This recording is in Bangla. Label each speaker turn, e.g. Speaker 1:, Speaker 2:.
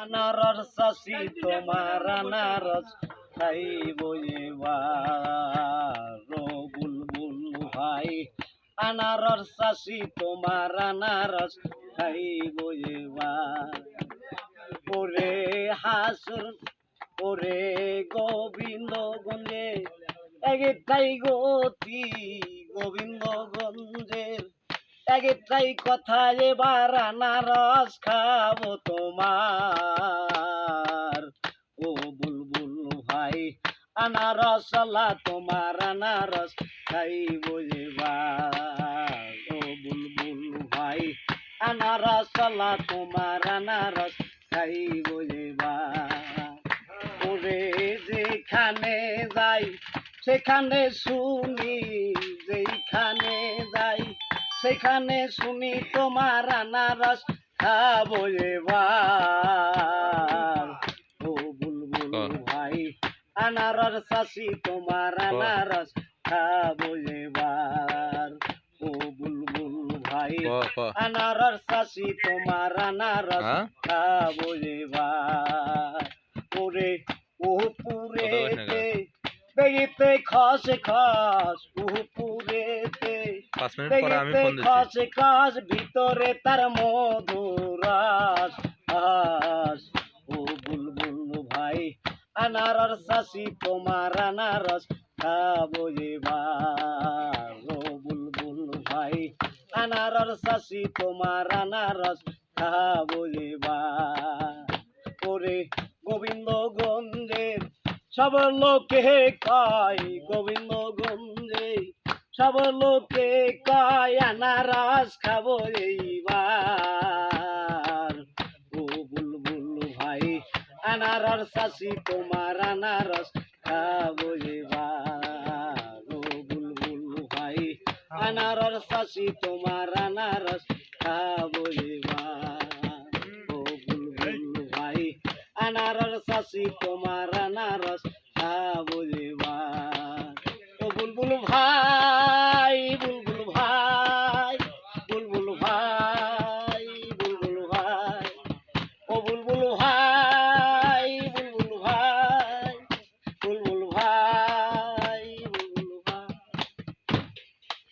Speaker 1: আনারস চাষি তোমার আনারস খাইব এবার ও বুলবুল ভাই। আনারস চাষি তোমার আনারস খাইব এবার। ওরে হাসুর ওরে গোবিন্দগঞ্জে একটাই গতি, গোবিন্দগঞ্জের একটাই কথা, এবার আনারস খাবো তোমার ও বুলবুল ভাই। আনারস আলা তোমার আনারস খাইব এবার ও বুলবুল ভাই। আনারস আলা তোমার আনারস খাইব এবার। ওরে যেখানে যাই সেখানে শুনি, যেখানে যাই সেখানে শুনি তোমার আনারস খাবো এবার ও বুলবুল ভাই। আনারস চাষি তোমার আনারস খাবো এবার ও বুলবুল ভাই। আনারস চাষি তোমার আনারস খাবো এবার। ওরে ও পুরেতে বেগিতে খসে খস, পুরেতে বেগিতে খসে খস, ভিতরে তার মধুরস আস ও বুলবুল ভাই। আনারস চাষি তোমার আনারস খাবো এবার ও বুলবুল ভাই। আনারস চাষি তোমার আনারস খাবো এবার। ওরে গোবিন্দগঞ্জের সব লোকে কয়, গোবিন্দগঞ্জে সব লোকে কয় আনারস খাবো এইবার ও বুলবুল ভাই। আনারস চাষি তোমার আনারস খাবো এবার ও বুলবুল ভাই। আনারস চাষি তোমার আনারস খাবো এবার ও বুলবুল ভাই। আনারস চাষি তোমার আনারস খাবো